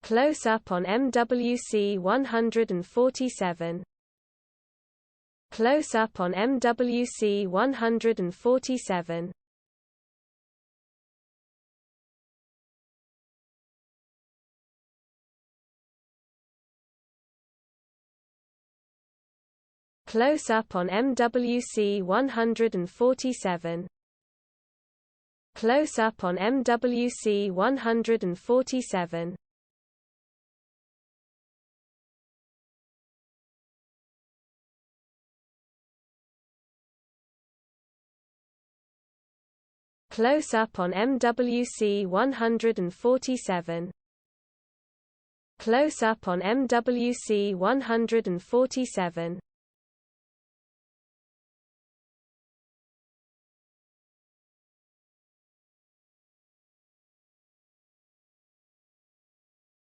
Close-up on MWC 147. Close-up on MWC 147. Close-up on MWC 147. Close-up on MWC 147. Close-up on MWC 147. Close-up on MWC 147.